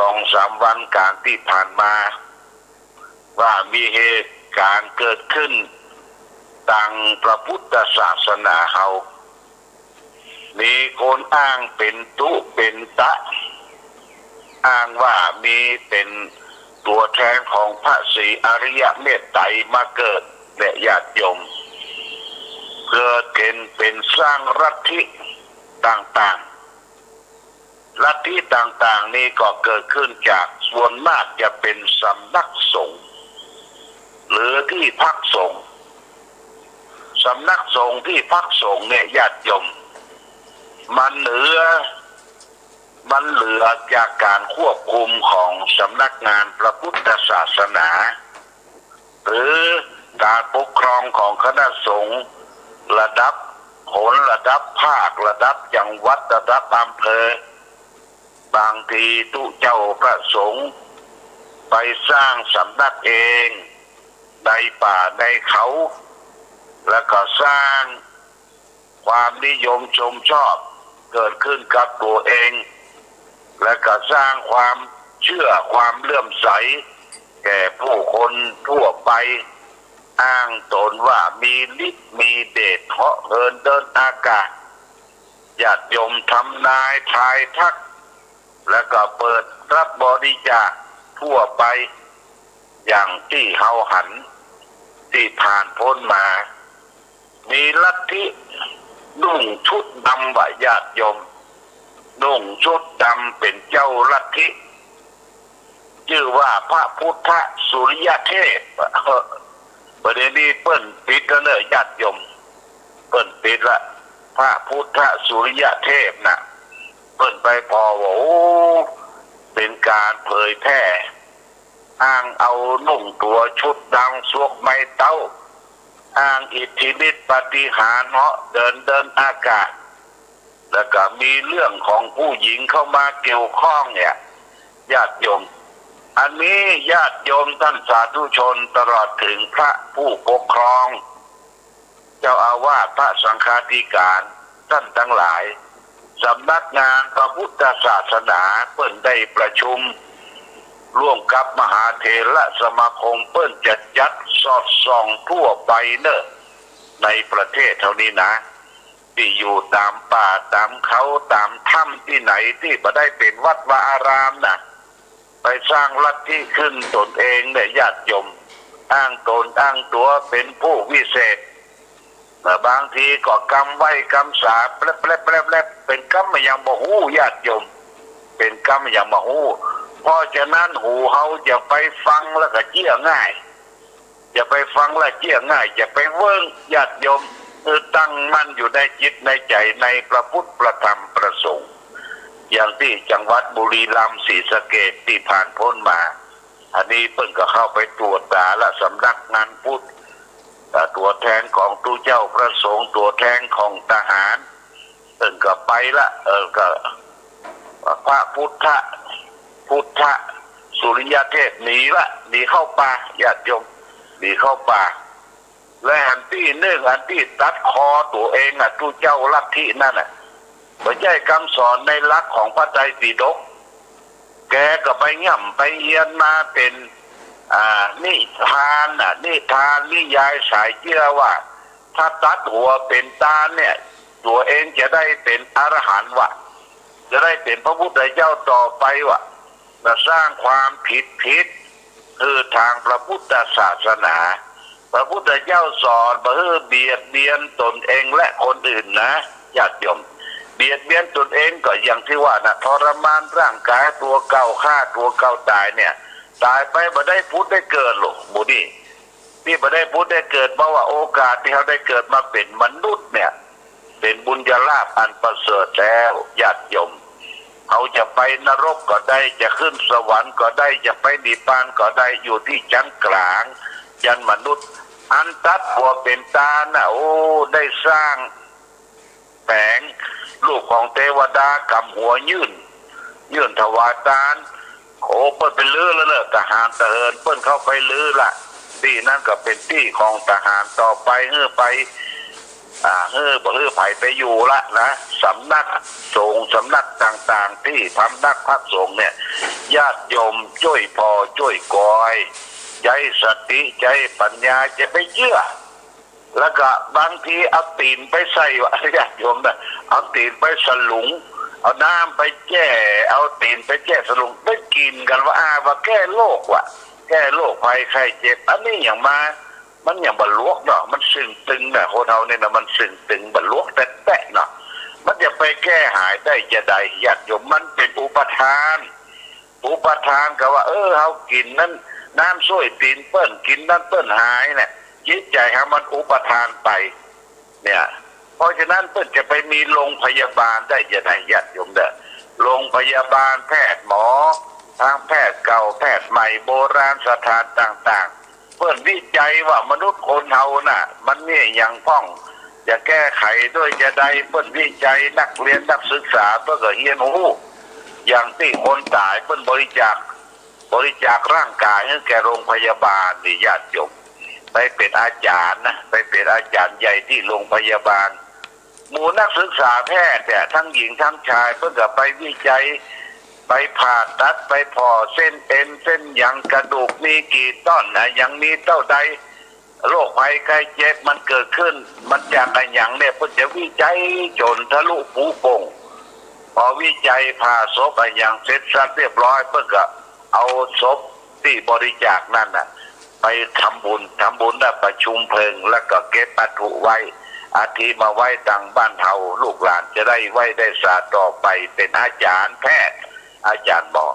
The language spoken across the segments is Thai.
2-3 วันการที่ผ่านมาว่ามีเหตุการณ์เกิดขึ้นต่างพระพุทธศาสนาเฮามีคนอ้างเป็นตุเป็นตะอ้างว่ามีเป็นตัวแทนของพระศรีอริยเมตไตรมาเกิดและญาติโยมเพื่อเป็นสร้างลัทธิต่างๆลัทธิต่างๆนี้ก็เกิดขึ้นจากส่วนมากจะเป็นสำนักสงฆ์หรือที่พักสงฆ์สำนักสงฆ์ที่พักสงฆ์เนี่ยญาติโยมมันเหลือจากการควบคุมของสำนักงานพระพุทธศาสนาหรือการปกครองของคณะสงฆ์ระดับหนระดับภาคระดับจังหวัดระดับอำเภอบางทีตุเจ้าพระสงฆ์ไปสร้างสำนักเองในป่าในเขาแล้วก็สร้างความนิยมชมชอบเกิดขึ้นกับตัวเองและก็สร้างความเชื่อความเลื่อมใสแก่ผู้คนทั่วไปอ้างตนว่ามีฤทธิ์มีเดชเหาะเหินเดินอากาศญาติโยมทำนายทายทักแล้วก็เปิดรับบริจาคทั่วไปอย่างที่เฮาหันที่ผ่านพ้นมามีลัทธินุ่งชุดดำว่าญาติโยมนุ่งชุดดำเป็นเจ้าลัทธิชื่อว่าพระพุทธสุริยเทพประเด็นนี้เปิ้นปิดแล้วเนอะญาติโยมเปิ้นปิดละพระพุทธสุริยเทพน่ะเปิ้นไปพอว่าโอ้เป็นการเผยแพร่อ้างเอานุ่งตัวชุดดำสวมไม้เต้าอ้างอิทธิฤทธิปาฏิหาริย์เหาะเดินอากาศแล้วก็มีเรื่องของผู้หญิงเข้ามาเกี่ยวข้องเนี่ยญาติโยมอันนี้ญาติโยมท่านสาธุชนตลอดถึงพระผู้ปกครองเจ้าอาวาสพระสังฆาธิการท่านทั้งหลายสำนักงานพระพุทธศาสนาเปิ้นได้ประชุมร่วมกับมหาเถรสมาคมเปิ้นจัดสอดส่องทั่วไปเนอะในประเทศเท่านี้นะที่อยู่ตามป่าตามเขาตามถ้ำที่ไหนที่บ่ได้เป็นวัดวาอารามนะไปสร้างลัทธิขึ้นตนเองเนี่ยญาติโยมอ้างตนอ้างตัวเป็นผู้วิเศษบางทีก็กำไว้กำสาแปลบเป็นกำอย่างบ่ฮู้ญาติโยมเป็นกำอย่างบ่ฮู้เพราะฉะนั้นหูเฮาจะไปฟังแล้วก็เจี้ยง่ายอย่าไปฟังแล้วเจี้ยง่ายอย่าไปเวิ่งญาติโยมตั้งมั่นอยู่ในจิตในใจในพระพุทธประธรรมประสงค์อย่างที่จังหวัดบุรีรัมย์ศรีสะเกษที่ผ่านพ้นมาอันนี้เพิ่นก็เข้าไปตรวจตาและสำนักงานพุทธตัวแทนของตู้เจ้าพระสงฆ์ตัวแทนของทหารเพิ่นก็ไปละก็พระพุทธสุริยเทพหนีเข้าป่าญาติโยมหนีเข้าป่าและอันที่ตัดคอตัวเองตู้เจ้าลัทธินั่นไม่ใช่คำสอนในหลักของพระไตรปิฎกแกก็ไปย่ำไปเยียนมาเป็นนิทานนิยายสายเชื่อว่าถ้าตัดหัวเป็นตาเนี่ยตัวเองจะได้เป็นอรหันต์วะจะได้เป็นพระพุทธเจ้าต่อไปวะจะสร้างความผิดคือทางพระพุทธศาสนาพระพุทธเจ้าสอนบ่ให้เบียดเบียนตนเองและคนอื่นนะญาติโยมเบียดเบียนตนเองก็อย่างที่ว่านะทรมานร่างกายตัวเก่าฆ่าตัวเก่าตายเนี่ยตายไปบ่ได้พุทธได้เกิดหรอกบุนี่ที่บ่ได้พุทธได้เกิดเพราะว่าโอกาสที่เขาได้เกิดมาเป็นมนุษย์เนี่ยเป็นบุญญาลาภอันประเสริฐแล้วญาติโยมเขาจะไปนรกก็ได้จะขึ้นสวรรค์ก็ได้จะไปนิพพานก็ได้อยู่ที่ชั้นกลางยันมนุษย์อันตัดหัวเป็นตาโอ้ได้สร้างแผงลูกของเทวดากำหัวยื่นถวายทานโอ้เปิ้นไปลื้อแล้วเนอะทหารทหารเปิ้นเข้าไปลื้อละที่นั่นก็เป็นที่ของทหารต่อไปไป บ่ไผไปอยู่ละนะสำนักสงฆ์สำนักต่างๆที่พำนักพักสงฆ์เนี่ยญาติโยมช่วยพอช่วยกอยใจสติใจปัญญาจะไปเชื่อแล้วก็บางทีเอาตีนไปใส่ว่าญาติโยมนะเอาตีนไปสลุงเอาน้ำไปแก้เอาตีนไปแก้สลุงไปกินกันว่าแก้โรคว่ะแก้โรคภัยไข้เจ็บอันนี้อย่างมามันอย่างบรรลุเนาะมันซึ่งตึงนะคนเราเนี่ยนะมันซึ่งตึงบรรลุแตะเนาะมันจะไปแก้หายได้จะได้ญาติโยมมันเป็นอุปทานก็ว่าเขากินนั้นน้ำส้วยตีนเปิ้นกินนั่นเปิ้นหายเนี่ยจิตใจเขามันอุปทานไปเนี่ยเพราะฉะนั้นเปิ้นจะไปมีโรงพยาบาลได้จะได้ญาติโยมเด้อโรงพยาบาลแพทย์หมอทางแพทย์เก่าแพทย์ใหม่โบราณสถานต่างๆเปิ้นวิจัยว่ามนุษย์คนเฮาน่ะมันเนี่ยอย่างพ้องจะแก้ไขด้วยจะได้เปิ้นวิจัยนักเรียนนักศึกษาเพื่อเรียนรู้อย่างที่คนตายเปิ้นบริจาคร่างกายให้แก่โรงพยาบาลนี่ญาติโยมไปเป็นอาจารย์นะไปเป็นอาจารย์ใหญ่ที่โรงพยาบาลหมู่นักศึกษาแพทย์เนี่ยทั้งหญิงทั้งชายเพื่อไปวิจัยไปผ่าตัดไปพอเส้นเอ็นเส้นยังกระดูกมีกี่ต้นนะยังมีเท่าใดโรคภัยไข้เจ็บมันเกิดขึ้นมันจากอะไรอย่างเนี่ยเพื่อจะวิจัยจนทะลุปูโป่งพอวิจัยผ่าศพอะไรอย่างเสร็จสับเรียบร้อยเพื่อก็เอาศพที่บริจาคนั่นน่ะไปทำบุญแล้วประชุมเพลิงแล้วก็เก็บวัตถุไว้อาทิมาไว้ตังบ้านเฮาลูกหลานจะได้ไว้ได้ศาสตร์ต่อไปเป็นอาจารย์แพทย์อาจารย์บอก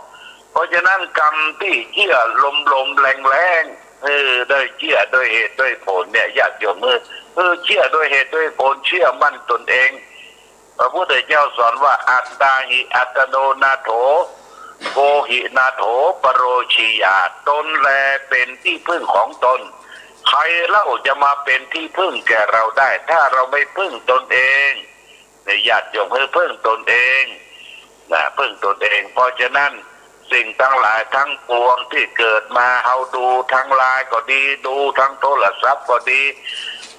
เพราะฉะนั้นกรรมที่เชื่อลมแรงได้เชื่อโดยเหตุด้วยผลเนี่ยญาติโยมเชื่อโดยเหตุด้วยผลเชื่อมั่นตนเองพระพุทธเจ้าสอนว่าอัตตาหิอัตโนนาโถโกหินาโถปโรชิยาตนแลเป็นที่พึ่งของตนใครเล่าจะมาเป็นที่พึ่งแก่เราได้ถ้าเราไม่พึ่งตนเองญาติโยมพึ่งตนเองนะพึ่งตนเองเพราะฉะนั้นสิ่งทั้งหลายทั้งปวงที่เกิดมาเราดูทั้งไลน์ก็ดีดูทั้งโทรศัพท์ก็ดี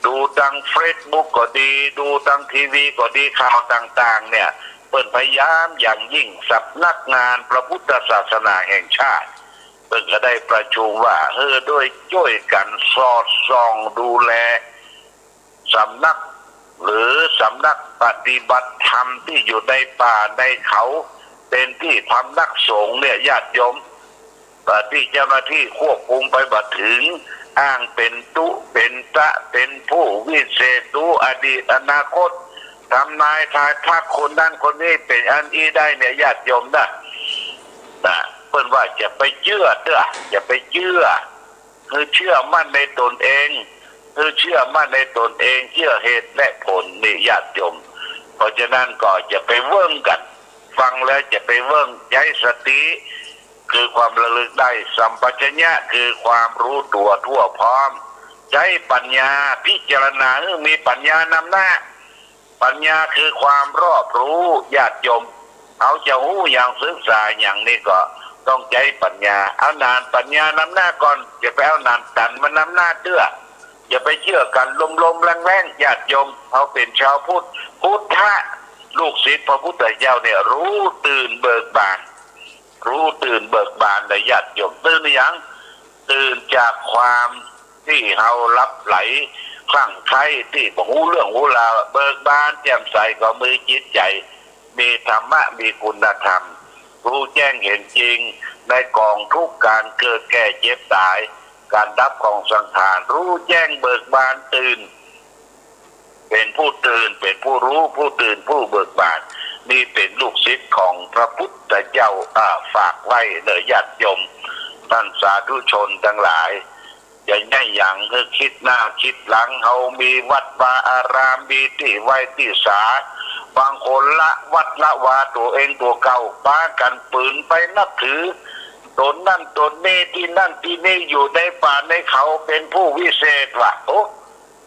ดูทั้งเฟซบุ๊กก็ดีดูทั้งทีวีก็ดีข่าวต่างๆเนี่ยเปิดพยายามอย่างยิ่งสำนักงานพระพุทธศาสนาแห่งชาติเปิดก็ได้ประชุมว่าด้วยช่วยกันสอดส่องดูแลสำนักหรือสำนักปฏิบัติธรรมที่อยู่ในป่าในเขาเป็นที่พำนักสงฆ์เนี่ยญาติโยมที่เจ้าหน้าที่ควบคุมไปบัดถึงอ้างเป็นตุเป็นตะเป็นผู้วิเศษรู้อดีตอนาคตทำนายทายทักคนนั้นคนนี้เป็นอันอีได้เนี่ยญาติโยมนะเพิ่นว่าจะไปเชื่ออย่าไปเชื่อคือเชื่อมั่นในตนเองคือเชื่อมั่นในตนเองเชื่อเหตุและผลนี่ญาติโยมเพราะฉะนั้นก็จะไปเวิ่งกันฟังแล้วจะไปเวิ่งใช้สติคือความระลึกได้สัมปชัญญะคือความรู้ตัวทั่วพร้อมใช้ปัญญาพิจารณามีปัญญานำหน้าปัญญาคือความรอบรู้ญาติโยมเอาจะหู้อย่างศึกษาอย่างนี้ก็ต้องใช้ปัญญาเอานานปัญญานำหน้าก่อนอย่าไปเอานานตันมันนำหน้าเตื้ออย่าไปเชื่อกันลมแรงญาติโยมเขาเป็นชาวพุทธะลูกศิษย์พระพุทธเจ้าเนี่ยรู้ตื่นเบิกบานในญาติโยมตื่นอย่างตื่นจากความที่เรารับไหลคลั่งไคล้ที่หูเรื่องหูราวเบิกบานแจ่มใสก็มือจิตใจมีธรรมะมีคุณธรรมรู้แจ้งเห็นจริงในกองทุกการเกิดแก่เจ็บตายการดับของสังขารรู้แจ้งเบิกบานตื่นเป็นผู้ตื่นเป็นผู้รู้ผู้ตื่นผู้เบิกบานนี่เป็นลูกศิษย์ของพระพุทธเจ้าฝากไว้เลยญาติโยมท่านสาธุชนทั้งหลายอย่าแย่อย่างคือคิดหน้าคิดหลังเฮามีวัดวาอารามมีที่ไหว้ที่ศาลบางคนละวัดละวาตัวเองตัวเก่าป้ากันปืนไปนับถือตนนั่นตนนี้ที่นั่นที่นี่อยู่ในป่าในเขาเป็นผู้วิเศษว่ะโอ้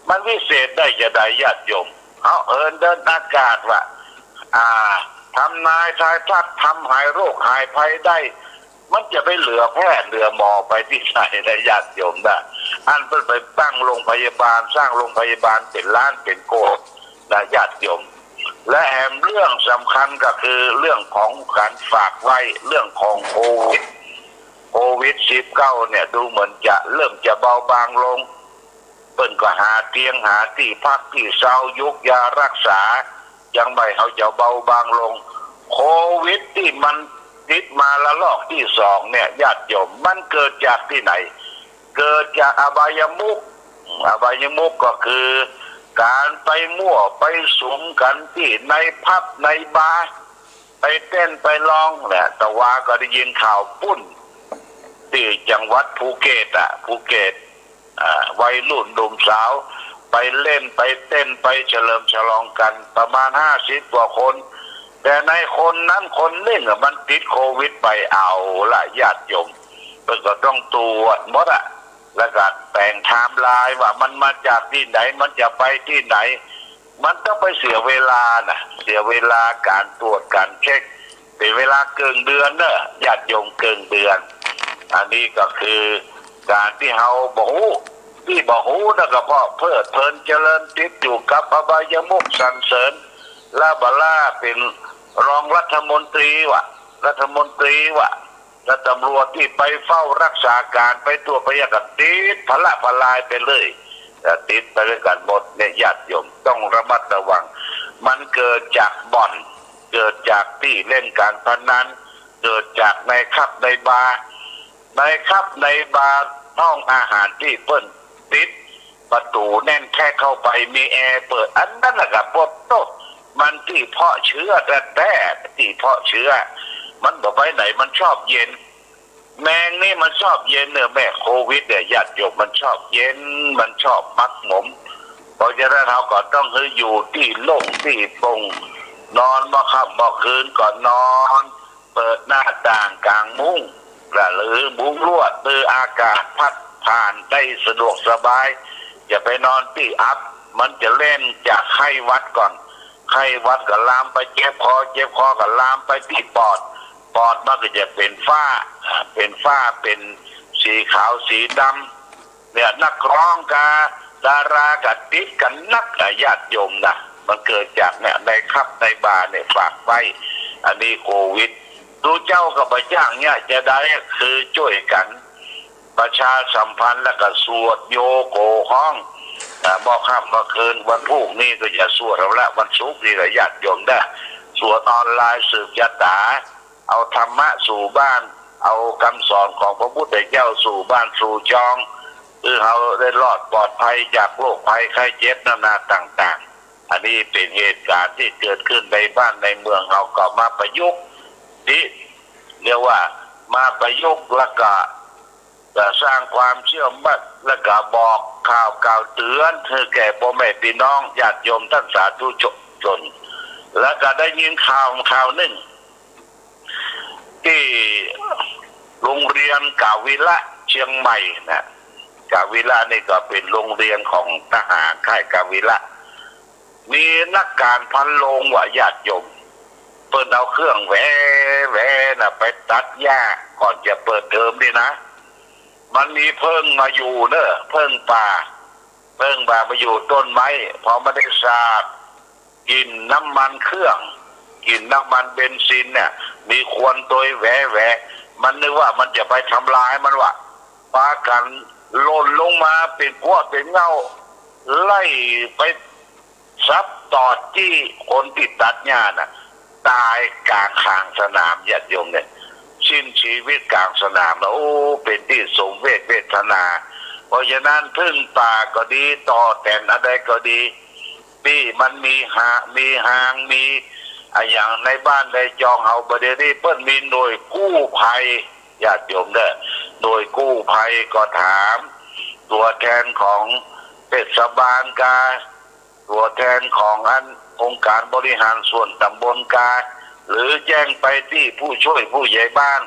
มันวิเศษได้จะได้ญาติโยมเอาเดินอากาศว่ะทำนายทายทักทำหายโรคหายภัยได้มันจะไปเหลือแพทย์เหลือหมอไปที่ไหนนะญาติโยมนะ อันเพิ่นไปตั้งโรงพยาบาลสร้างโรงพยาบาลเป็นล้านเป็นโกดนะญาติโยมและแถมเรื่องสำคัญก็คือเรื่องของการฝากไว้เรื่องของโควิด-19เนี่ยดูเหมือนจะเริ่มจะเบาบางลงเพิ่นก็หาเตียงหาที่พักที่เซายุกยารักษายังไม่เขาจะเบาบางลงโควิดที่มันติดมาละลอกที่2เนี่ยญาติโยมมันเกิดจากที่ไหนเกิดจากอบายมุขก็คือการไปมั่วไปสุมกันที่ในพับในบาร์ไปเต้นไปร้องเนี่ยแต่ว่าก็ได้ยินข่าวปุ้นที่จังหวัดภูเก็ตวัยรุ่นหนุ่มสาวไปเล่นไปเต้นไปเฉลิมฉลองกันประมาณ50 กว่าคนแต่ในคนนั้นคนหนึ่งมันติดโควิดไปเอาละญาติโยมเพิ่นก็ต้องตรวจหมดแล้วก็แต่งไทม์ไลน์ว่ามันมาจากที่ไหนมันจะไปที่ไหนมันต้องไปเสียเวลาเสียเวลาการตรวจการเช็คเป็นเวลาเกินเดือนเนอะญาติโยมเกินเดือนอันนี้ก็คือการที่เฮาบ่ฮู้นะก็เพราะเพลิดเพลินเจริญติดอยู่กับอบายมุขสรรเสริญลาบล่าเป็นรองรัฐมนตรีและตำรวจที่ไปเฝ้ารักษาการไปตัวพยากันติดพลายไปเลยติดไปด้วยกันหมดเนี่ยญาติโยมต้องระมัดระวังมันเกิดจากบ่อนเกิดจากที่เล่นการพนันเกิดจากในคับในบาร์ห้องอาหารที่เปิ้นติดประตูแน่นแค่เข้าไปมีแอร์เปิดอันนั้นแหละครับพวกโตมันที่เพาะเชื้อแต่ที่เพาะเชื้อมันบอกไปไหนมันชอบเย็นแมงนี่มันชอบเย็นเนี่ยแม่โควิดเนี่ยญาติโยมมันชอบเย็นมันชอบมักหมมเพราะฉะนั้นเราก็ต้องอยู่ที่โล่งที่โปร่งนอนบ่ค่ำบ่คืนก่อนนอนเปิดหน้าต่างกลางมุ้งหรือมุ้งลวดหรืออากาศพัดผ่านได้สะดวกสบายอย่าไปนอนที่อัพมันจะเล่นจากไข้หวัดก่อนไข้หวัดก็ลามไปเจ็บคอก็ลามไปที่ปอดมันก็จะเป็นฝ้าเป็นสีขาวสีดำเนี่ยนักร้องกาดารากับติดกันนักญาติโยมนะมันเกิดจากเนี่ยในคับในบาร์เนี่ยฝากไว้อันนี้โควิดดูเจ้ากับพระเจ้าเนี่ยจะได้คือช่วยกันประชาสัมพันธ์และก็สวดโยโกห้องบอกค่ำเมื่อคืนวันพรุ่งนี้ก็จะสวดเราละวันศุกร์นี่แหละญาติโยมได้สวดออนไลน์สืบยตาเอาธรรมะสู่บ้านเอาคำสอนของพระพุทธเจ้าสู่บ้านสู่จองคือเราได้รอดปลอดภัยจากโรคภัยไข้เจ็บนานาต่างๆอันนี้เป็นเหตุการณ์ที่เกิดขึ้นในบ้านในเมืองเราก็มาประยุกต์ที่เรียกว่ามาประยุกต์แล้วก็สร้างความเชื่อมั่นและก็บอกข่าวเตือนคือแก่พ่อแม่พี่น้องญาติโยมท่านสาธุชนแล้วก็ได้ยินข่าวหนึ่งที่โรงเรียนกาวิระเชียงใหม่นะกาวิระนี่ก็เป็นโรงเรียนของทหารค่ายกาวิระมีนักการพันโรงว่าญาติโยมเปิดเอาเครื่องแหวนะไปตัดหญ้าก่อนจะเปิดเทอมนี่นะมันมีเพิ่งมาอยู่เนอะเพิ่งป่ามาอยู่ต้นไม้พอไม่ได้สาดกินน้ำมันเครื่องกินน้ำมันเบนซินเนี่ยมีควันตัวแหวมันนึกว่ามันจะไปทำลายมันวะปากันหล่นลงมาเป็นพวกเป็นเงาไล่ไปซับต่อที่คนติดตัดหญ้าน่ะตายกลางทางสนามญาติโยมเนี่ยสิ้นชีวิตกลางสนามแล้วโอ้เป็นที่สมเวทนาเพราะฉะนั้นพึ่งป่าก็ดีต่อแต่นอะไรก็ดีที่มันมีหางมีอย่างในบ้านในจองเฮาประเดี๋ยวนี้เปิ้นมีหน่วยกู้ภัยญาติโยมเด้อหน่วยกู้ภัยก็ถามตัวแทนของเทศบาลกาตัวแทนขององค์การบริหารส่วนตำบลกาหรือแจ้งไปที่ผู้ช่วยผู้ใหญ่บ้าน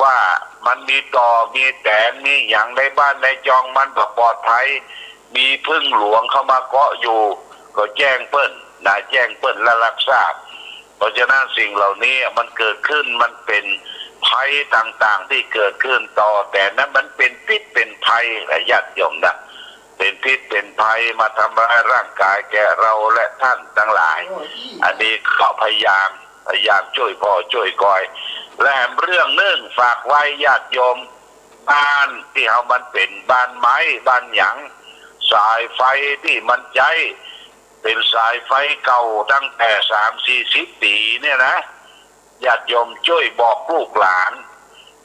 ว่ามันมีต่อมีแต่มีอย่างในบ้านในจองมันปลอดภัยมีพึ่งหลวงเข้ามาเกาะอยู่ก็แจ้งเปิ้นและรับทราบเพราะฉะนั้นสิ่งเหล่านี้มันเกิดขึ้นมันเป็น ภัยต่างๆที่เกิดขึ้นต่อแต่นั้นมันเป็นพิษเป็นภัยและญาติโยมนะเป็นพิษเป็นภัยมาทำร้ายร่างกายแก่เราและท่านทั้งหลายอันนี้เขาพยายามช่วยพ่อช่วยคอยและเรื่องนึ่งฝากไว้ญาติโยมบ้านที่เขามันเป็นบ้านไม้บ้านหยังสายไฟที่มันใจเป็นสายไฟเก่าตั้งแต่30-40 ปีเนี่ยนะญาติโยมช่วยบอกลูกหลาน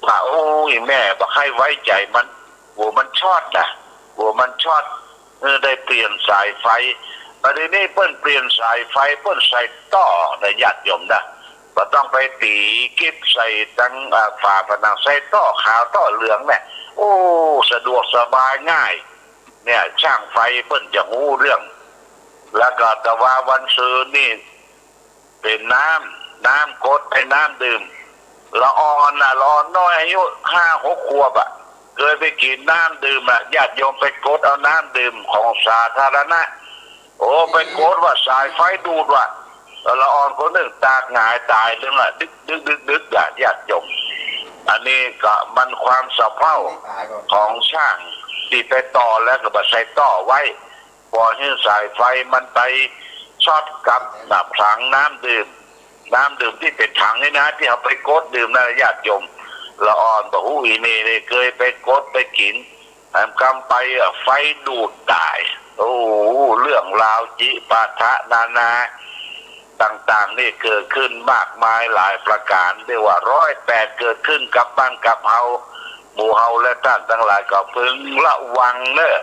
ว่าโอ้ยแม่บอกให้ไว้ใจมันหัวมันช็อตนะหัวมันช็อตได้เปลี่ยนสายไฟประเดี๋ยวนี้เปิ้นเปลี่ยนสายไฟเปิ้นใส่ต่อในญาติโยมนะก็ต้องไปตีกิ๊บใส่ตั้งฝาผนังใส่ต่อขาวต่อเหลืองเนี่ยโอ้สะดวกสบายง่ายเนี่ยช่างไฟเปิ้นจะรู้เรื่องแล้วก็แต่ว่าวันซื้อนี่เป็นน้ำกดเป็นน้ำดื่มละอ่อนน้อยอายุ5-6 ขวบเคยไปกินน้ำดื่มญาติโยมไปกดเอาน้ำดื่มของสาธารณะโอ้ไปกดว่าสายไฟดูดว่ะละอ่อนคนหนึ่งตากหงายตายเรื่องดึกญาติโยมอันนี้ก็มันความสะเพร่าของช่างที่ไปต่อแล้วก็มาใส่ต่อไว้พอให้สายไฟมันไปช็อตกับถังน้ำดื่มที่เป็นถังนี่นะที่เอาไปกดดื่มนะญาติโยมละอ่อนบอกอีนี่เคยไปกดไปกินทำกรรมไปไฟดูดตายโอ้เรื่องราวจิปาทะนานาต่างๆนี่เกิดขึ้นมากมายหลายประการเรียกว่า108เกิดขึ้นกับบ้านกับเฮาหมู่เฮาและท่านทั้งหลายก็พึงระวังเนอะ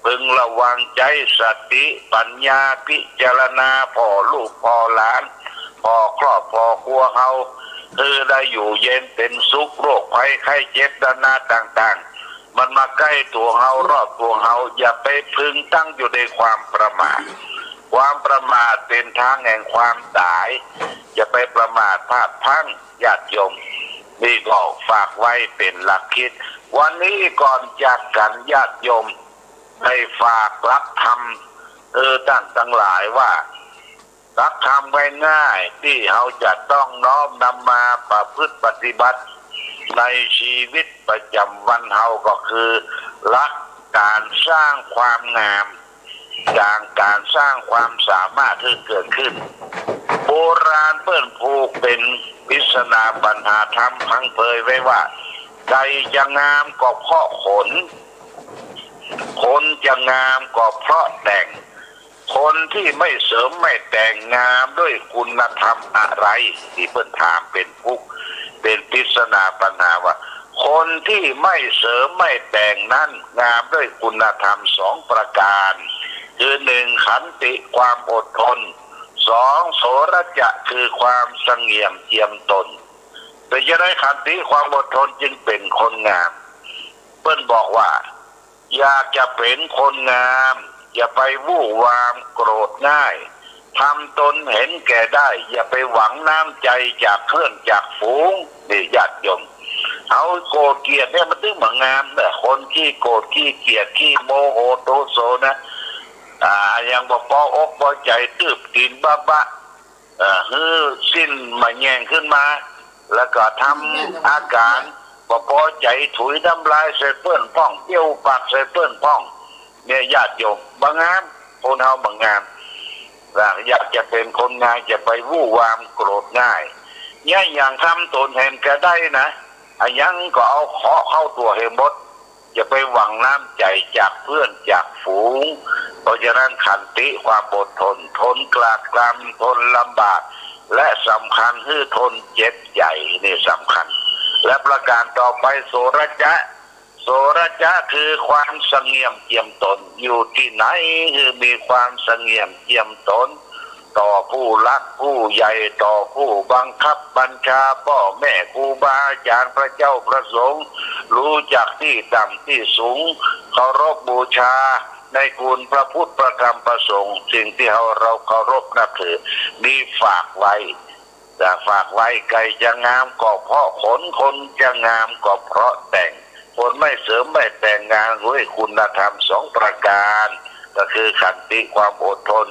พึงระวังใจสติปัญญาพิจารณาพ่อลูกพ่อหลานพ่อครอบครัวเฮาได้อยู่เย็นเป็นสุขโรคภัยไข้เจ็บนานาต่างๆมันมาใกล้ตัวเฮารอบตัวเฮาอย่าไปพึงตั้งอยู่ในความประมาทความประมาทเป็นทางแห่งความตายอย่าไปประมาทพลาดพลั้งญาติโยมนี่ก็ฝากไว้เป็นหลักคิดวันนี้ก่อนจากกันญาติโยมให้ฝากรักธรรมท่านทั้งหลายว่ารักธรรมไว้ง่ายที่เราจะต้องน้อมนำมาประพฤติปฏิบัติในชีวิตประจำวันเราก็คือรักการสร้างความงามอย่างการสร้างความสามารถที่เกิดขึ้นโบราณเปิ้นผูกเป็นปริศนาปัญหาธรรมพังเพยไว้ว่าใจจะงามก็เพราะคนจะงามก็เพราะแต่งคนที่ไม่เสริมไม่แต่งงามด้วยคุณธรรมอะไรที่เปิ้นถามเป็นพุกเป็นปริศนาปัญหาว่าคนที่ไม่เสริมไม่แต่งนั้นงามด้วยคุณธรรม2 ประการคือ1ขันติความอดทน2โสรจะคือความเสงี่ยมเจียมตนแต่จะได้ขันติความอดทนจึงเป็นคนงามเปิ้นบอกว่าอยากจะเป็นคนงามอย่าไปวู่วามโกรธง่ายทำตนเห็นแก่ได้อย่าไปหวังน้ำใจจากเพื่อนจากฝูงนี่ญาติโยมเอาโกรธเกลียดเนี่ยมันตึงเหมือนงามแต่คนขี้โกรธขี้เกลียดขี้โมโหโทโสนะยังบอกปอกปอใจตืบตีนบ้าสิ้นมาแย่งขึ้นมาแล้วก็ทำอาการบอกปอใจถุยน้ำลายใส่เปื้อนพ่องเยี่ยวปากใส่เปื้อนพ่องเนี่ยญาติโยมบางงามคนเฮาบางงามอยากจะเป็นคนง่ายจะไปวู่วามโกรธง่ายเนี่ยอย่างทำตนเห็นแก่ได้นะยังก็เอาเคาะเข้าตัวเฮมดจะไปหวังน้ำใจจากเพื่อนจากฝูงเพราะฉะนั้นขันติความอดทนทนกลากกรำทนลำบากและสำคัญคือทนเจ็บใหญ่นี่สำคัญและประการต่อไปโสรจะคือความเสงี่ยมเจียมตนอยู่ที่ไหนคือมีความเสงี่ยมเจียมตนต่อผู้รักผู้ใหญ่ต่อผู้บังคับบัญชาพ่อแม่ครูบาอาจารย์พระเจ้าพระสงฆ์รู้จักที่ต่ำที่สูงเคารพบูชาในคุณพระพุทธพระธรรมพระสงฆ์สิ่งที่เราเคารพนับถือนี่ฝากไว้แต่ฝากไว้ไก่จะงามก็เพราะคนจะงามก็เพราะแต่งคนไม่เสริมไม่แต่งงานด้วยคุณธรรม2 ประการก็คือขันติความอดทน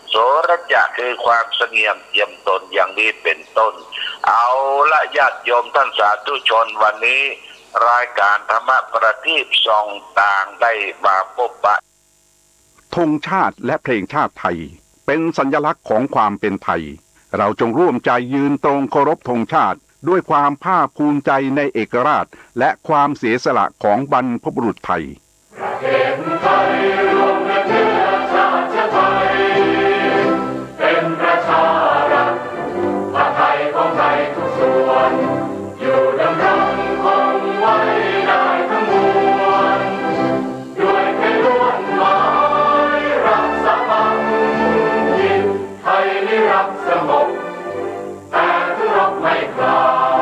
โสรจะคือความเสงี่ยมเจียมตนอย่างนี้เป็นต้น เอาละญาติโยมท่านสาธุชนวันนี้รายการธรรมประทีปส่องต่างได้มาพบปะธงชาติและเพลงชาติไทยเป็นสัญลักษณ์ของความเป็นไทยเราจงร่วมใจยืนตรงเคารพธงชาติด้วยความภาคภูมิใจในเอกราชและความเสียสละของบรรพบุรุษไทย